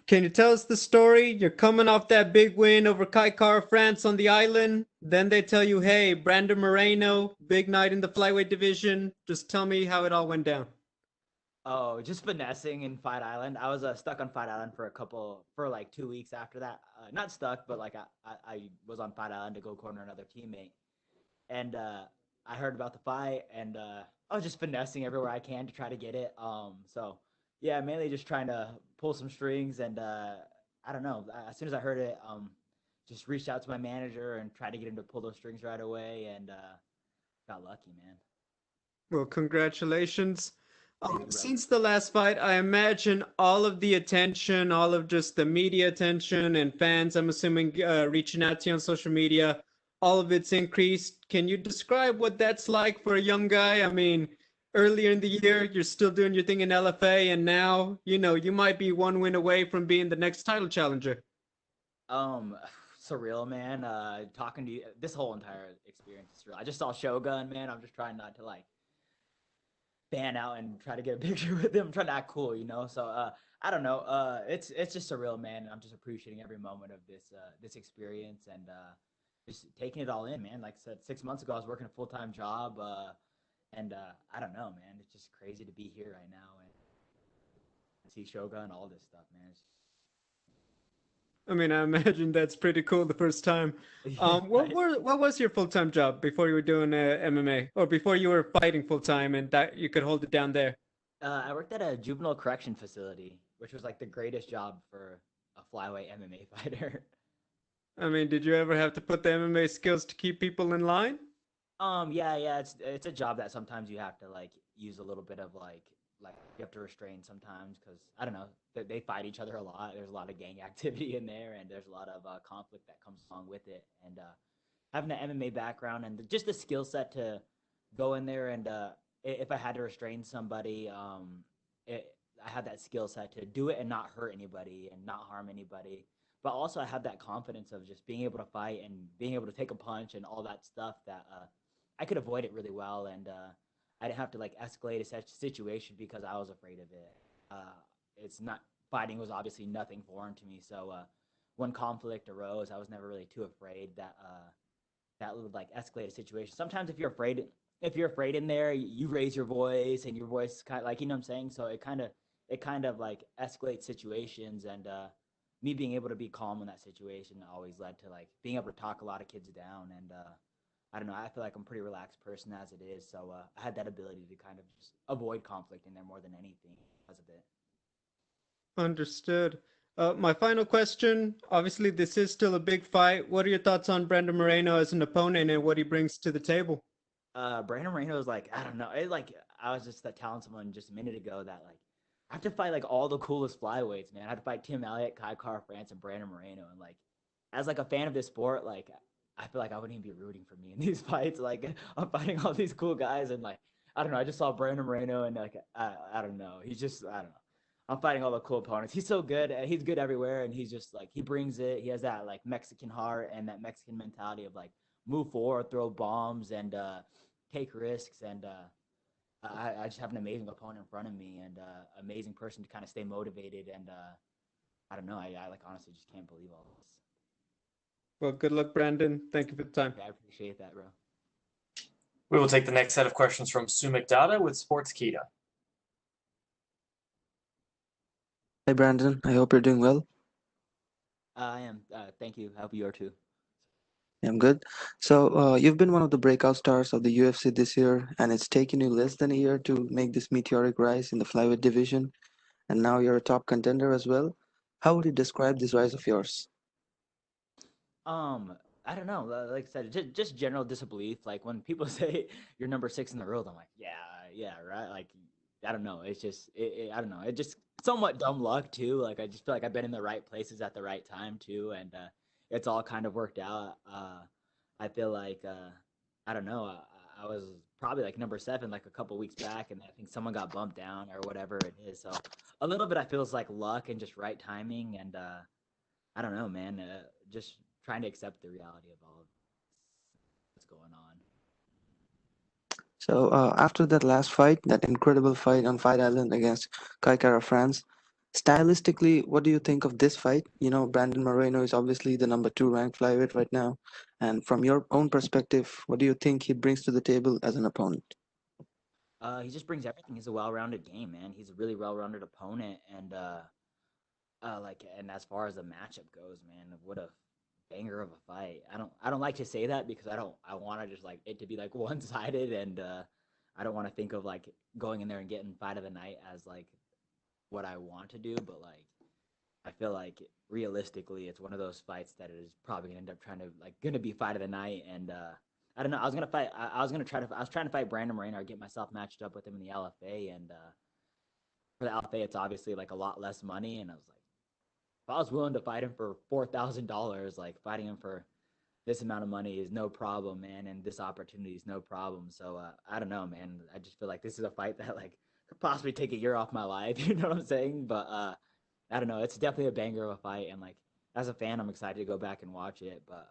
Can you tell us the story? You're coming off that big win over Kaikara France on the island. Then they tell you, hey, Brandon Moreno, big night in the flyweight division. Just tell me how it all went down. Oh, just finessing in Fight Island. I was stuck on Fight Island for like 2 weeks after that. Not stuck, but like I was on Fight Island to go corner another teammate, and I heard about the fight, and I was just finessing everywhere I can to try to get it. So yeah, mainly just trying to pull some strings, and I don't know. As soon as I heard it, just reached out to my manager and tried to get him to pull those strings right away, and got lucky, man. Well, congratulations. Thank you, brother. Since the last fight, I imagine all of the attention, all of just the media attention and fans, I'm assuming, reaching out to you on social media, all of it's increased. Can you describe what that's like for a young guy? I mean, earlier in the year, you're still doing your thing in LFA, and now, you might be one win away from being the next title challenger. Um, Surreal, man. Talking to you, this whole entire experience is surreal. I just saw Shogun, man. I'm just trying not to like fan out and try to get a picture with him. I'm trying to act cool, you know. So I don't know. It's just surreal, man. I'm just appreciating every moment of this experience and just taking it all in, man. Like I said, 6 months ago, I was working a full time job, and I don't know, man. It's just crazy to be here right now and see Shogun, all this stuff, man. I mean, I imagine that's pretty cool the first time. Yeah, right. What was your full time job before you were doing MMA, or before you were fighting full time and that you could hold it down there? I worked at a juvenile correction facility, which was like the greatest job for a flyweight MMA fighter. I mean, did you ever have to put the MMA skills to keep people in line? Yeah, yeah, it's a job that sometimes you have to like use a little bit of like you have to restrain sometimes because I don't know they fight each other a lot. There's a lot of gang activity in there, and there's a lot of conflict that comes along with it. And having an MMA background and just the skill set to go in there and if I had to restrain somebody, it, I had that skill set to do it and not hurt anybody and not harm anybody. But also, I had that confidence of just being able to fight and being able to take a punch and all that stuff that I could avoid it really well, and I didn't have to like escalate a such situation because I was afraid of it. It's not fighting was obviously nothing foreign to me, so when conflict arose, I was never really too afraid that that would like escalate a situation. Sometimes if you're afraid in there, you raise your voice and your voice kind of like you know what I'm saying. So it kind of like escalates situations and me being able to be calm in that situation always led to like being able to talk a lot of kids down and I don't know. I feel like I'm a pretty relaxed person as it is, so I had that ability to kind of just avoid conflict in there more than anything because of it. Understood. My final question. Obviously, this is still a big fight. What are your thoughts on Brandon Moreno as an opponent and what he brings to the table? Brandon Moreno is like I don't know. It like I was just telling someone just a minute ago that like I have to fight like all the coolest flyweights, man. I have to fight Tim Elliott, Kai Car France, and Brandon Moreno, and like as like a fan of this sport, like I feel like I wouldn't even be rooting for me in these fights. Like I'm fighting all these cool guys, and like I don't know. I just saw Brandon Moreno, and like I don't know. He's just I don't know. I'm fighting all the cool opponents. He's so good. He's good everywhere, and he's just like he brings it. He has that like Mexican heart and that Mexican mentality of like move forward, throw bombs, and take risks. And I just have an amazing opponent in front of me, and amazing person to kind of stay motivated. And I don't know. I like honestly just can't believe all this. Well, good luck, Brandon. Thank you for the time. Yeah, I appreciate that, bro. We will take the next set of questions from Sumik Dada with Sportskeeda. Hi, Brandon. I hope you're doing well. I am. Thank you. I hope you are too. I'm good. So, you've been one of the breakout stars of the UFC this year, and it's taken you less than a year to make this meteoric rise in the flyweight division, and now you're a top contender as well. How would you describe this rise of yours? I don't know. Like I said, just general disbelief. Like when people say you're number six in the world, I'm like, yeah, yeah, right. Like I don't know. It's just, I don't know. It just somewhat dumb luck too. Like I just feel like I've been in the right places at the right time too, and it's all kind of worked out. I feel like I don't know. I was probably like number seven like a couple weeks back, and I think someone got bumped down or whatever it is. So a little bit I feel is like luck and just right timing, and I don't know, man. Just trying to accept the reality of all of what's going on. So, after that last fight, that incredible fight on Fight Island against Kaikara France, Stylistically, what do you think of this fight? You know, Brandon Moreno is obviously the number 2 ranked flyweight right now. And from your own perspective, what do you think he brings to the table as an opponent? He just brings everything. He's a well-rounded game, man. He's a really well-rounded opponent, and and as far as the matchup goes, man, what a banger of a fight. I don't like to say that because I want to just like it to be like one-sided, and I don't want to think of like going in there and getting fight of the night as like what I want to do, but like I feel like realistically, it's one of those fights that is probably gonna end up gonna be fight of the night. And I don't know. I was trying to fight Brandon Moreno or get myself matched up with him in the LFA. And for the LFA, it's obviously like a lot less money. And I was like, if I was willing to fight him for $4,000, like fighting him for this amount of money is no problem, man. And this opportunity is no problem. So I don't know, man. I just feel like this is a fight that like could possibly take a year off my life. You know what I'm saying? But I don't know. It's definitely a banger of a fight, and like as a fan, I'm excited to go back and watch it. But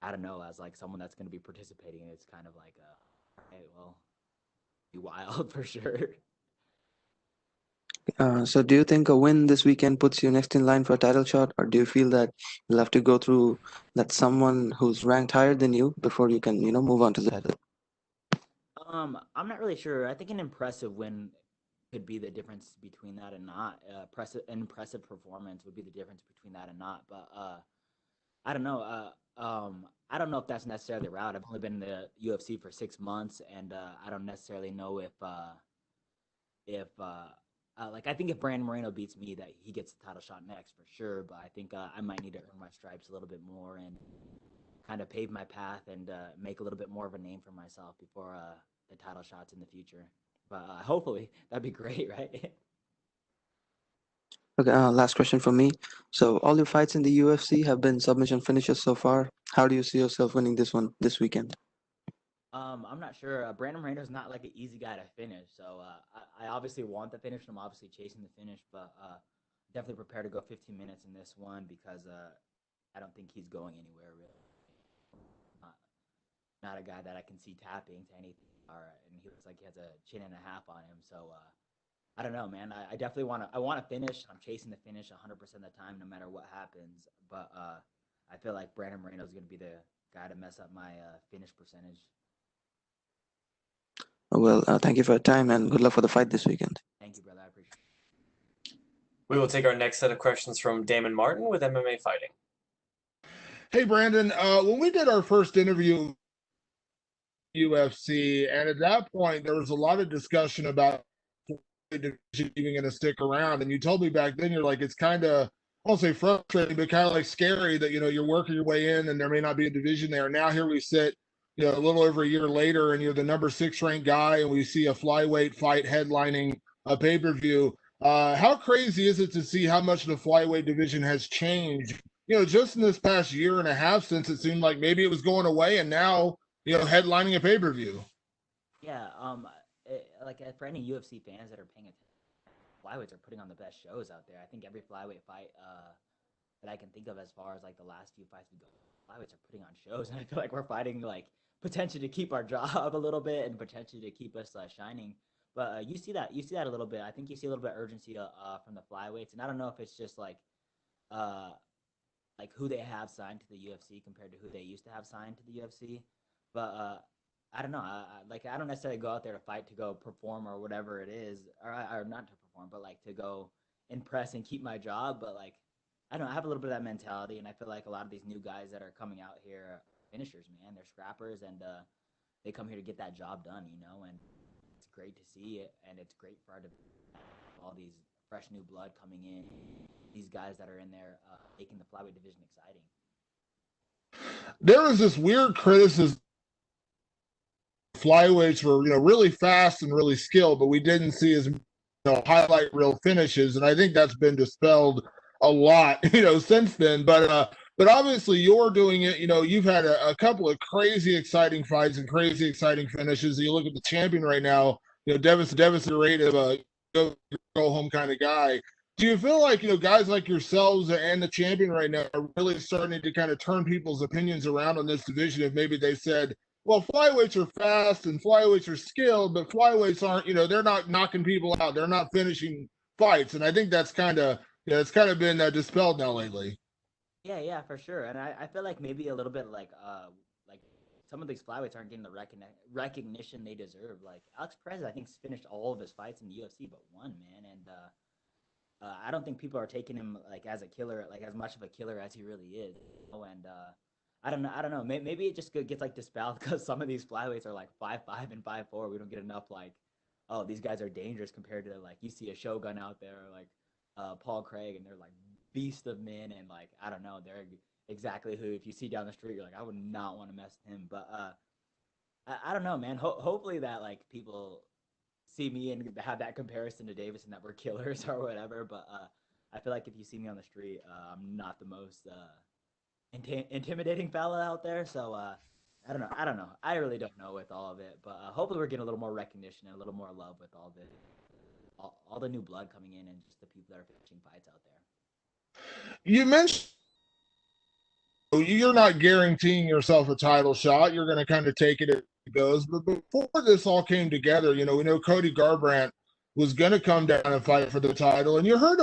I don't know, as like someone that's going to be participating, it's kind of like, hey, well, be wild for sure. So do you think a win this weekend puts you next in line for a title shot, or do you feel that you'll have to go through that someone who's ranked higher than you before you can, move on to the title? I'm not really sure. I think an impressive win could be the difference between that and not. An impressive performance would be the difference between that and not. But I don't know. I don't know if that's necessarily the route. I've only been in the UFC for 6 months, and I don't necessarily know if like I think if Brandon Moreno beats me, that he gets the title shot next for sure. But I think I might need to earn my stripes a little bit more and kind of pave my path and make a little bit more of a name for myself before the title shots in the future. But hopefully that'd be great, right? Okay, last question from me. So all your fights in the UFC have been submission finishes so far. How do you see yourself winning this one this weekend? I'm not sure. Brandon Moreno's not like an easy guy to finish, so I obviously want the finish. I'm obviously chasing the finish, but definitely prepared to go 15 minutes in this one because I don't think he's going anywhere really. Not, not a guy that I can see tapping to anything. And he looks like he has a chin and a half on him. So I don't know, man. I definitely want to finish. I'm chasing the finish 100% of the time, no matter what happens. But I feel like Brandon Moreno is going to be the guy to mess up my finish percentage. Well, thank you for your time and good luck for the fight this weekend. Thank you, brother. I appreciate it. We will take our next set of questions from Damon Martin with MMA Fighting. Hey, Brandon, when we did our first interview UFC, and at that point there was a lot of discussion about the division even going to stick around, and you told me back then you're like it's kind of I won't say frustrating, but kind of like scary that you're working your way in and there may not be a division there. Now here we sit, a little over a year later, and you're the number 6 ranked guy, and we see a flyweight fight headlining a pay-per-view. How crazy is it to see how much the flyweight division has changed? Just in this past year and a half, since it seemed like maybe it was going away, and now headlining a pay-per-view. Yeah, for any UFC fans that are paying attention, flyweights are putting on the best shows out there. I think every flyweight fight that I can think of as far as like the last few fights we go, flyweights are putting on shows, and I feel like we're fighting like potentially to keep our job a little bit and potentially to keep us shining. But you see that a little bit. I think you see a little bit of urgency from the flyweights, and I don't know if it's just like who they have signed to the UFC compared to who they used to have signed to the UFC. But I don't know. I don't necessarily go out there to fight to go perform or whatever it is, or not to perform, but like to go impress and keep my job. But like, I don't know. I have a little bit of that mentality, and I feel like a lot of these new guys that are coming out here are finishers, man. They're scrappers, and they come here to get that job done, and it's great to see it, and it's great for our all these fresh new blood coming in, these guys that are in there making the flyweight division exciting. There was this weird criticism. Flyweights were, really fast and really skilled, but we didn't see as highlight reel finishes, and I think that's been dispelled a lot, since then. But obviously you're doing it. You've had a couple of crazy exciting fights and crazy exciting finishes. You look at the champion right now, devastating rate of a go home kind of guy. Do you feel like guys like yourselves and the champion right now are really starting to kind of turn people's opinions around on this division? If maybe they said, well, flyweights are fast and flyweights are skilled, but flyweights aren't, they're not knocking people out. They're not finishing fights, and I think that's kind of it's kind of been dispelled now lately. Yeah, for sure. And I feel like maybe a little bit like some of these flyweights aren't getting the recognition they deserve. Like Alex Perez, I think finished all of his fights in the UFC but one, man. And I don't think people are taking him like as a killer, like as much of a killer as he really is. And I don't know. Maybe it just gets like dispelled because some of these flyweights are like 5'5" and 5'4". We don't get enough like, oh, these guys are dangerous compared to like you see a Shogun out there or like Paul Craig, and they're like beast of men, and like I don't know, they're exactly who if you see down the street, you're like I would not want to mess with him. But I don't know, man. Hopefully that like people see me and have that comparison to Davis and that we're killers or whatever. But I feel like if you see me on the street, I'm not the most intimidating fella out there. So I don't know. I really don't know with all of it. But hopefully we're getting a little more recognition and a little more love with all of it. All the new blood coming in and just the people that are finishing fights out there. You mentioned you're not guaranteeing yourself a title shot. You're going to kind of take it as it goes. But before this all came together, we know Cody Garbrandt was going to come down and fight for the title. And you heard,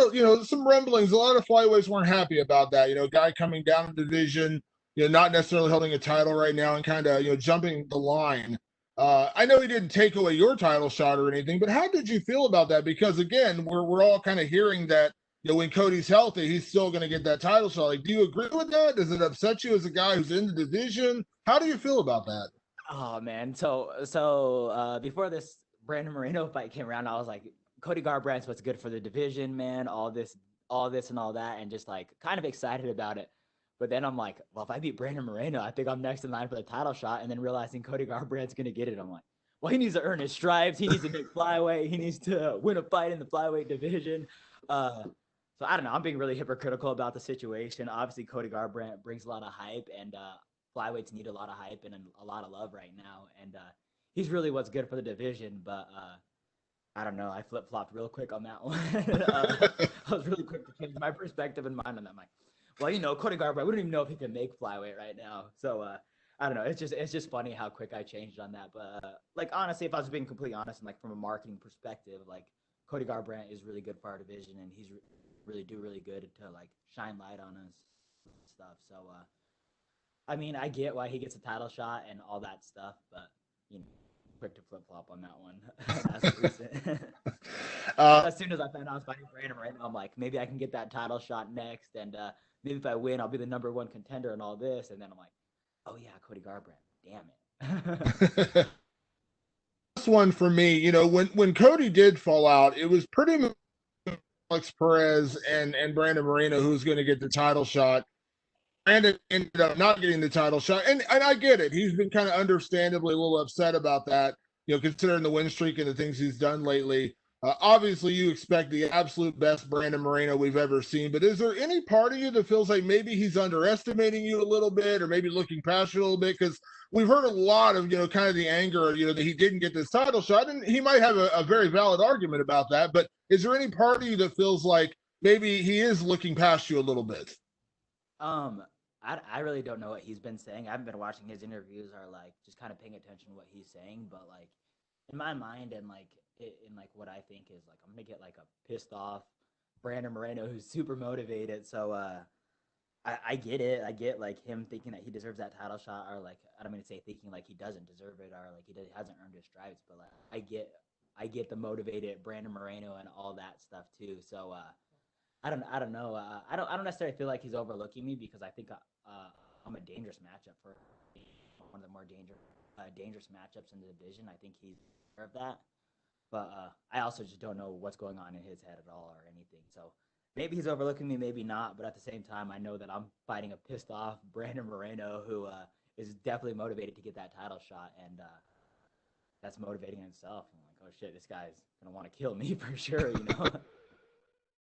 some rumblings. A lot of flyweights weren't happy about that. Guy coming down the division, not necessarily holding a title right now and kind of, jumping the line. I know he didn't take away your title shot or anything, but how did you feel about that? Because again, we're all kind of hearing that when Cody's healthy, he's still going to get that title shot. Like, do you agree with that? Does it upset you as a guy who's in the division? How do you feel about that? Oh man, so before this Brandon Moreno fight came around, I was like, Cody Garbrandt's what's good for the division, man. All this and all that, and just like kind of excited about it. But then I'm like, well, if I beat Brandon Moreno, I think I'm next in line for the title shot. And then realizing Cody Garbrandt's gonna get it, I'm like, well, he needs to earn his stripes. He needs to make flyweight. He needs to win a fight in the flyweight division. So I don't know. I'm being really hypocritical about the situation. Obviously, Cody Garbrandt brings a lot of hype, and flyweights need a lot of hype and a lot of love right now. And he's really what's good for the division. But I don't know. I flip-flopped real quick on that one. I was really quick to change my perspective and mind on that. I'm like, well, Cody Garbrandt, we don't even know if he can make flyweight right now. So I don't know. It's just funny how quick I changed on that. But like honestly, if I was being completely honest and like from a marketing perspective, like Cody Garbrandt is really good for our division, and he's really good to like shine light on us and stuff. So I mean, I get why he gets a title shot and all that stuff, but quick to flip flop on that one. As soon as I found out I was fighting Brandon Moreno, I'm like, maybe I can get that title shot next, and maybe if I win, I'll be the #1 contender and all this. And then I'm like, oh yeah, Cody Garbrandt, damn it. This one for me, when Cody did fall out, it was pretty much Alex Perez and Brandon Moreno who's going to get the title shot. Brandon ended up not getting the title shot, and I get it. He's been kind of understandably a little upset about that, considering the win streak and the things he's done lately. Obviously, you expect the absolute best Brandon Moreno we've ever seen, but is there any part of you that feels like maybe he's underestimating you a little bit, or maybe looking past you a little bit? Because we've heard a lot of, kind of the anger, that he didn't get this title shot, and he might have a very valid argument about that. But is there any part of you that feels like maybe he is looking past you a little bit? I really don't know what he's been saying. I haven't been watching his interviews or like just kind of paying attention to what he's saying. But like in my mind and like in like what I think is like I'm gonna get like a pissed off Brandon Moreno who's super motivated. So I get it. I get like him thinking that he deserves that title shot, or like I don't mean to say thinking like he doesn't deserve it or like hasn't earned his stripes. But like I get the motivated Brandon Moreno and all that stuff too. So I don't know. I don't necessarily feel like he's overlooking me because I think I'm a dangerous matchup for one of the more dangerous matchups in the division. I think he's aware of that, but I also just don't know what's going on in his head at all or anything. So maybe he's overlooking me, maybe not. But at the same time, I know that I'm fighting a pissed off Brandon Moreno who is definitely motivated to get that title shot, and that's motivating in itself. I'm like, oh shit, this guy's gonna want to kill me for sure,